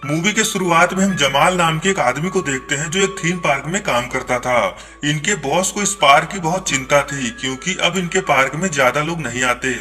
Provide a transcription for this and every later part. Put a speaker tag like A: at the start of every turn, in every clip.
A: Movie के शुरुआत में हम जमाल नाम के एक आदमी को देखते हैं जो एक थीम पार्क में काम करता था। इनके बॉस को इस पार्क की बहुत चिंता थी क्योंकि अब इनके पार्क में ज्यादा लोग नहीं आते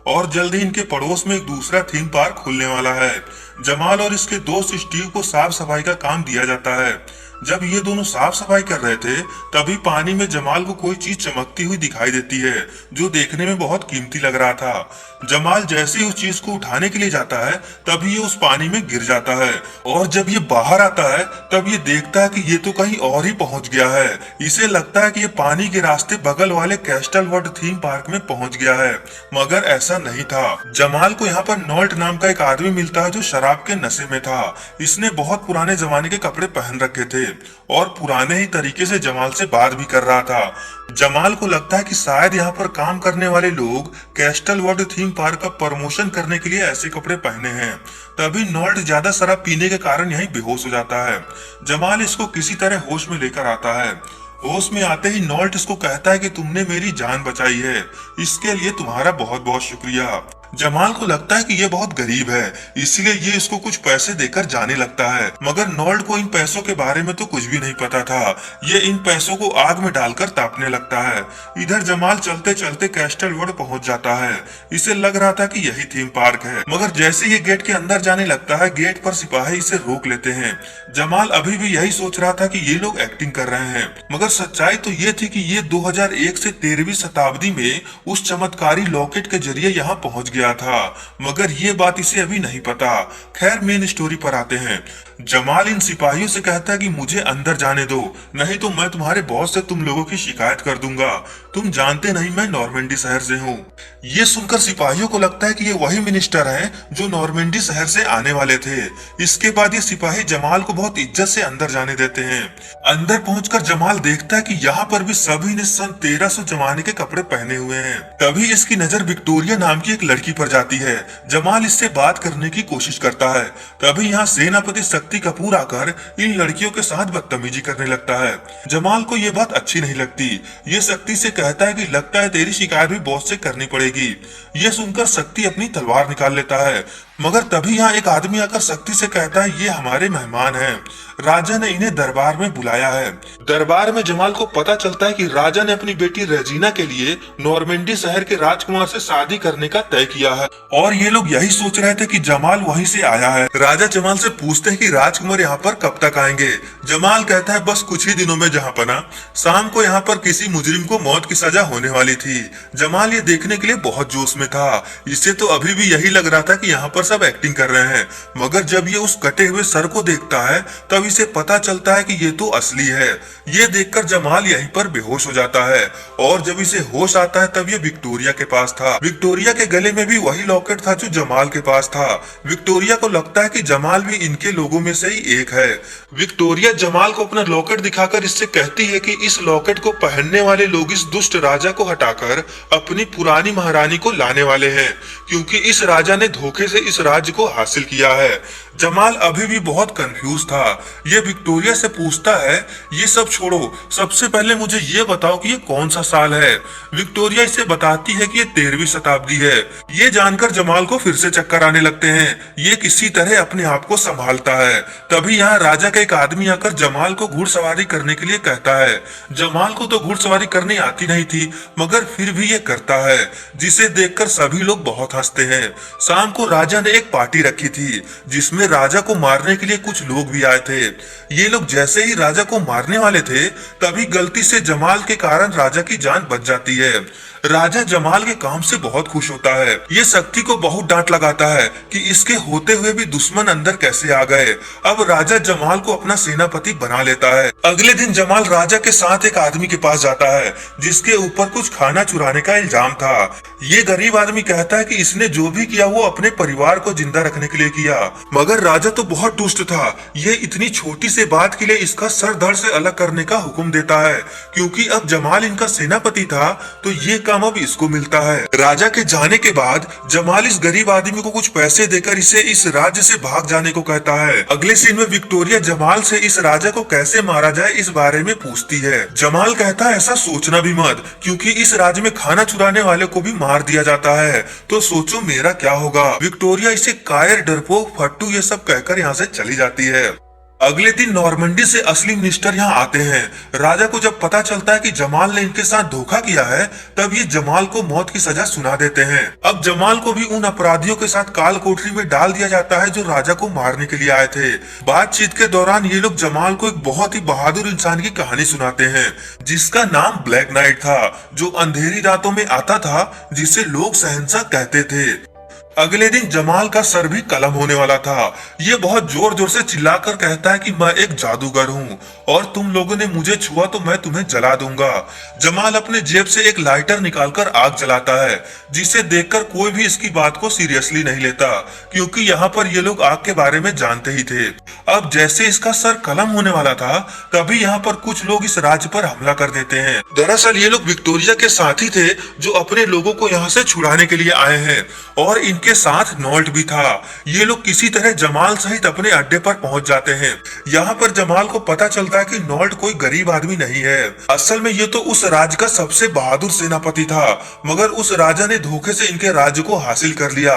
A: और जल्द ही इनके पड़ोस में एक दूसरा थीम पार्क खुलने वाला है। जमाल और इसके दोस्त स्टीव को साफ सफाई का काम दिया जाता है। जब ये दोनों साफ सफाई कर रहे थे तभी पानी में जमाल को कोई चीज चमकती हुई दिखाई देती है जो देखने में बहुत कीमती लग रहा था। जमाल जैसे ही उस चीज को उठाने के लिए जाता है तभी ये उस पानी में गिर जाता है और जब ये बाहर आता है तब ये देखता है कि ये तो कहीं और ही पहुंच गया है। इसे लगता है कि ये पानी के रास्ते बगल वाले कैस्टल वर्ल्ड थीम पार्क में पहुंच गया है, मगर ऐसा नहीं था। जमाल को यहाँ पर नॉल्ट नाम का एक आदमी मिलता है जो शराब के नशे में था। इसने बहुत पुराने जमाने के कपड़े पहन रखे थे और पुराने ही तरीके से जमाल से बात भी कर रहा था। जमाल को लगता है कि शायद यहाँ पर काम करने वाले लोग कैस्टल वर्ल्ड थीम पार्क का प्रमोशन करने के लिए ऐसे कपड़े पहने हैं। तभी नॉल्ट ज्यादा शराब पीने के कारण यहीं बेहोश हो जाता है। जमाल इसको किसी तरह होश में लेकर आता है। होश में आते ही नॉल्ट इसको कहता है कि तुमने मेरी जान बचाई है, इसके लिए तुम्हारा बहुत बहुत शुक्रिया। जमाल को लगता है कि ये बहुत गरीब है, इसलिए ये इसको कुछ पैसे देकर जाने लगता है, मगर नॉल्ट को इन पैसों के बारे में तो कुछ भी नहीं पता था। ये इन पैसों को आग में डालकर तापने लगता है। इधर जमाल चलते चलते कैस्टल वर्ल्ड पहुंच जाता है। इसे लग रहा था कि यही थीम पार्क है, मगर जैसे ये गेट के अंदर जाने लगता है गेट पर सिपाही इसे रोक लेते हैं। जमाल अभी भी यही सोच रहा था कि ये लोग एक्टिंग कर रहे हैं, मगर सच्चाई तो ये थी कि ये 2001 से 13वीं शताब्दी में उस चमत्कारी लॉकेट के जरिए यहाँ पहुंच गया था, मगर ये बात इसे अभी नहीं पता। खैर मेन स्टोरी पर आते हैं। जमाल इन सिपाहियों से कहता है कि मुझे अंदर जाने दो, नहीं तो मैं तुम्हारे बॉस से तुम लोगों की शिकायत कर दूंगा। तुम जानते नहीं मैं नॉर्मेंडी शहर से हूँ। ये सुनकर सिपाहियों को लगता है कि ये वही मिनिस्टर हैं जो नॉर्मेंडी शहर से आने वाले थे। इसके बाद ये सिपाही जमाल को बहुत इज्जत से अंदर जाने देते हैं। अंदर पहुंचकर जमाल देखता है कि यहाँ पर भी सभी ने सन 1300 जमाने के कपड़े पहने हुए हैं। तभी इसकी नजर विक्टोरिया नाम की एक लड़की पर जाती है। जमाल इससे बात करने की कोशिश करता है। तभी यहाँ सेनापति शक्ति कपूर आकर इन लड़कियों के साथ बदतमीजी करने लगता है। जमाल को ये बात अच्छी नहीं लगती। ये शक्ति से कहता है कि लगता है तेरी शिकायत भी बॉस से करनी पड़ेगी। ये सुनकर शक्ति अपनी तलवार निकाल लेता है, मगर तभी यहाँ एक आदमी आकर शक्ति से कहता है ये हमारे मेहमान हैं, राजा ने इन्हें दरबार में बुलाया है। दरबार में जमाल को पता चलता है कि राजा ने अपनी बेटी रेजिना के लिए नॉर्मेंडी शहर के राजकुमार से शादी करने का तय किया है और ये लोग यही सोच रहे थे कि जमाल वहीं से आया है। राजा जमाल से पूछते हैं कि राजकुमार यहाँ पर कब तक आएंगे। जमाल कहता है बस कुछ ही दिनों में जहाँपना। शाम को यहाँ पर किसी मुजरिम को मौत की सजा होने वाली थी। जमाल ये देखने के लिए बहुत जोश में था। इसे तो अभी भी यही लग रहा था कि यहाँ पर सब एक्टिंग कर रहे हैं, मगर जब ये उस कटे हुए सर को देखता है तब इसे पता चलता है कि ये तो असली है। ये देखकर जमाल यहीं पर बेहोश हो जाता है और जब इसे होश आता है तब ये विक्टोरिया के पास था। विक्टोरिया के गले में भी वही लॉकेट था जो जमाल के पास था। विक्टोरिया को लगता है कि जमाल भी इनके लोगों में से ही एक है। विक्टोरिया जमाल को अपना लॉकेट दिखाकर इससे कहती है कि इस लॉकेट को पहनने वाले लोग इस दुष्ट राजा को हटाकर अपनी पुरानी महारानी को लाने वाले हैं, क्योंकि इस राजा ने धोखे से इस राज्य को हासिल किया है। जमाल अभी भी बहुत कंफ्यूज था। ये विक्टोरिया से पूछता है ये सब छोड़ो, सबसे पहले मुझे ये बताओ कि ये कौन सा साल है। विक्टोरिया इसे बताती है कि ये 13वीं शताब्दी है। ये जानकर जमाल को फिर से चक्कर आने लगते हैं। ये किसी तरह अपने आप को संभालता है। तभी यहाँ राजा का एक आदमी आकर जमाल को घुड़सवारी करने के लिए कहता है। जमाल को तो घुड़सवारी करनी आती नहीं थी, मगर फिर भी ये करता है, जिसे देखकर सभी लोग बहुत हंसते हैं। शाम को राजा ने एक पार्टी रखी थी जिसमें राजा को मारने के लिए कुछ लोग भी आए थे। ये लोग जैसे ही राजा को मारने वाले थे तभी गलती से जमाल के कारण राजा की जान बच जाती है। राजा जमाल के काम से बहुत खुश होता है। ये शक्ति को बहुत डांट लगाता है कि इसके होते हुए भी दुश्मन अंदर कैसे आ गए। अब राजा जमाल को अपना सेनापति बना लेता है। अगले दिन जमाल राजा के साथ एक आदमी के पास जाता है जिसके ऊपर कुछ खाना चुराने का इल्जाम था। ये गरीब आदमी कहता है कि इसने जो भी किया वो अपने परिवार को जिंदा रखने के लिए किया, मगर राजा तो बहुत दुष्ट था। ये इतनी छोटी सी बात के लिए इसका सर धड़ से अलग करने का हुक्म देता है। क्योंकि अब जमाल इनका सेनापति था तो ये काम काम अब इसको मिलता है। राजा के जाने के बाद जमाल इस गरीब आदमी को कुछ पैसे देकर इसे इस राज्य से भाग जाने को कहता है। अगले सीन में विक्टोरिया जमाल से इस राजा को कैसे मारा जाए इस बारे में पूछती है। जमाल कहता है ऐसा सोचना भी मत, क्योंकि इस राज्य में खाना चुराने वाले को भी मार दिया जाता है, तो सोचो मेरा क्या होगा। विक्टोरिया इसे कायर, डरपोक, फट्टू ये सब कहकर यहाँ से चली जाती है। अगले दिन नॉर्मंडी से असली मिनिस्टर यहाँ आते हैं। राजा को जब पता चलता है कि जमाल ने इनके साथ धोखा किया है, तब ये जमाल को मौत की सजा सुना देते हैं। अब जमाल को भी उन अपराधियों के साथ काल कोठरी में डाल दिया जाता है जो राजा को मारने के लिए आए थे। बातचीत के दौरान ये लोग जमाल को एक बहुत ही बहादुर इंसान की कहानी सुनाते हैं, जिसका नाम ब्लैक नाइट था, जो अंधेरी रातों में आता था, जिसे लोग शहंशाह कहते थे। अगले दिन जमाल का सर भी कलम होने वाला था। ये बहुत जोर जोर से चिल्लाकर कहता है कि मैं एक जादूगर हूँ और तुम लोगों ने मुझे छुआ तो मैं तुम्हें जला दूंगा। जमाल अपने जेब से एक लाइटर निकालकर आग जलाता है, जिसे देखकर कोई भी इसकी बात को सीरियसली नहीं लेता, क्योंकि यहाँ पर ये लोग आग के बारे में जानते ही थे। अब जैसे इसका सर कलम होने वाला था, तभी यहाँ पर कुछ लोग इस राज्य पर हमला कर देते हैं। दरअसल ये लोग विक्टोरिया के साथी थे, जो अपने लोगों को यहाँ से छुड़ाने के लिए आए हैं, और इनके साथ नॉल्ट भी था। ये लोग किसी तरह जमाल सहित अपने अड्डे पर पहुंच जाते हैं। यहाँ पर जमाल को पता चलता है कि नॉल्ट कोई गरीब आदमी नहीं है। असल में ये तो उस राज्य का सबसे बहादुर सेनापति था, मगर उस राजा ने धोखे से इनके राज्य को हासिल कर लिया।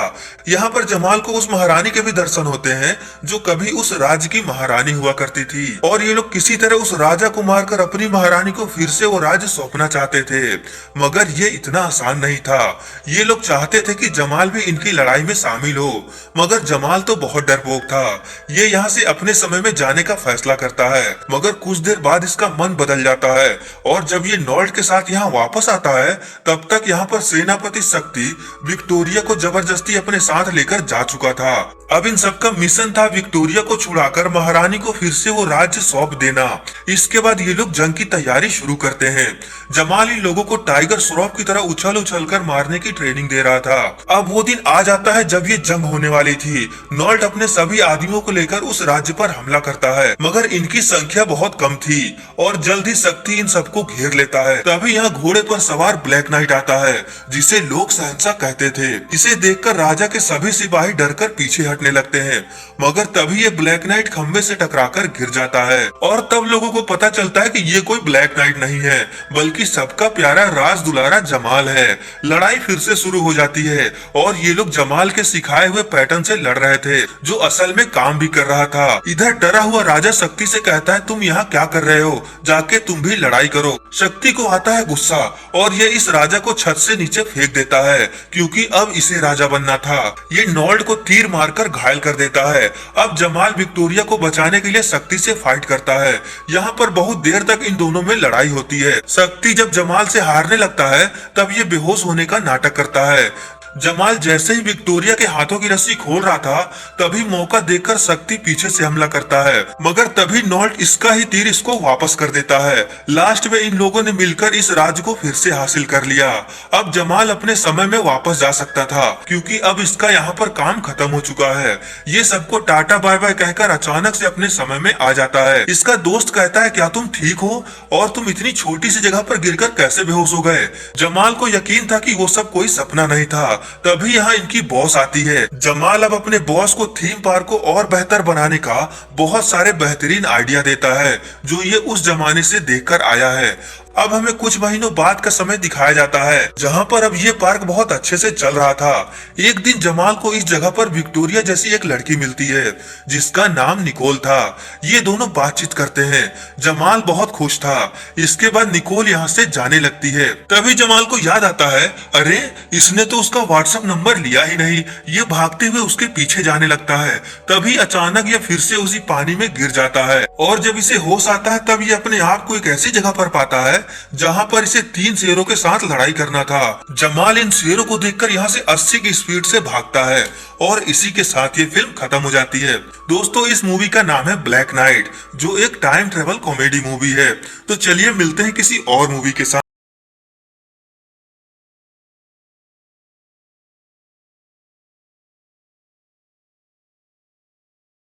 A: यहाँ पर जमाल को उस महारानी के भी दर्शन होते हैं, जो कभी उस राज्य की महारानी हुआ करती थी, और ये लोग किसी तरह उस राजा को मारकर अपनी महारानी को फिर से वो राज्य सौंपना चाहते थे, मगर ये इतना आसान नहीं था। ये लोग चाहते थे कि जमाल भी इनकी लड़ाई में शामिल हो, मगर जमाल तो बहुत डरपोक था। ये यहाँ से अपने समय में जाने का फैसला करता है, मगर कुछ देर बाद इसका मन बदल जाता है, और जब ये नॉल्ट के साथ यहाँ वापस आता है, तब तक यहाँ पर सेनापति शक्ति विक्टोरिया को जबरदस्ती अपने साथ लेकर जा चुका था। अब इन सबका मिशन था विक्टोरिया को छुड़ाकर महारानी को फिर से वो राज्य सौंप देना। इसके बाद ये लोग जंग की तैयारी शुरू करते हैं। जमाल इन लोगों को टाइगर श्रॉफ की तरह उछल उछल कर मारने की ट्रेनिंग दे रहा था। अब वो दिन आ जाता है जब ये जंग होने वाली थी। नॉल्ट अपने सभी आदमियों को लेकर उस राज्य पर हमला करता है, मगर इनकी संख्या बहुत कम थी और जल्द ही शक्ति इन सबको घेर लेता है। तभी यहाँ घोड़े पर सवार ब्लैक नाइट आता है, जिसे लोग शहंशाह कहते थे। इसे देखकर राजा के सभी सिपाही डरकर पीछे हटने लगते हैं, मगर तभी ये ब्लैक नाइट खंबे से टकराकर गिर जाता है, और तब लोगों को पता चलता है कि ये कोई ब्लैक नाइट नहीं है, बल्कि सबका प्यारा राज दुलारा जमाल है। लड़ाई फिर से शुरू हो जाती है, और ये लोग जमाल के सिखाए हुए पैटर्न से लड़ रहे थे, जो असल में काम भी कर रहा था। इधर डरा हुआ राजा शक्ति से कहता है, तुम यहाँ क्या कर रहे हो, जाके तुम भी लड़ाई करो। शक्ति को आता है गुस्सा, और ये इस राजा को छत से नीचे फेंक देता है, क्योंकि अब इसे राजा बनना था। ये नॉल्ट को तीर मारकर घायल कर देता है। अब जमाल विक्टोरिया को बचाने के लिए शक्ति से फाइट करता है। यहाँ पर बहुत देर तक इन दोनों में लड़ाई होती है। शक्ति जब जमाल से हारने लगता है, तब ये बेहोश होने का नाटक करता है। जमाल जैसे ही विक्टोरिया के हाथों की रस्सी खोल रहा था, तभी मौका देखकर शक्ति पीछे से हमला करता है, मगर तभी नॉल्ट इसका ही तीर इसको वापस कर देता है। लास्ट में इन लोगों ने मिलकर इस राज्य को फिर से हासिल कर लिया। अब जमाल अपने समय में वापस जा सकता था, क्योंकि अब इसका यहाँ पर काम खत्म हो चुका है। ये सबको टाटा बाय बाय कहकर अचानक से अपने समय में आ जाता है। इसका दोस्त कहता है, क्या तुम ठीक हो, और तुम इतनी छोटी सी जगह पर गिरकर कैसे बेहोश हो गए। जमाल को यकीन था कि वो सब कोई सपना नहीं था। तभी यहाँ इनकी बॉस आती है। जमाल अब अपने बॉस को थीम पार्क को और बेहतर बनाने का बहुत सारे बेहतरीन आइडिया देता है, जो ये उस जमाने से देखकर आया है। अब हमें कुछ महीनों बाद का समय दिखाया जाता है, जहाँ पर अब ये पार्क बहुत अच्छे से चल रहा था। एक दिन जमाल को इस जगह पर विक्टोरिया जैसी एक लड़की मिलती है, जिसका नाम निकोल था। ये दोनों बातचीत करते हैं। जमाल बहुत खुश था। इसके बाद निकोल यहाँ से जाने लगती है। तभी जमाल को याद आता है, अरे इसने तो उसका व्हाट्सएप नंबर लिया ही नहीं। ये भागते हुए उसके पीछे जाने लगता है। तभी अचानक ये फिर से उसी पानी में गिर जाता है, और जब इसे होश आता है, तब ये अपने आप को एक ऐसी जगह पर पाता है जहां पर इसे 3 शेरों के साथ लड़ाई करना था। जमाल इन शेरों को देखकर यहाँ से 80 की स्पीड से भागता है, और इसी के साथ ये फिल्म खत्म हो जाती है। दोस्तों, इस मूवी का नाम है ब्लैक नाइट, जो एक टाइम ट्रेवल कॉमेडी मूवी है। तो चलिए मिलते हैं किसी और मूवी के साथ।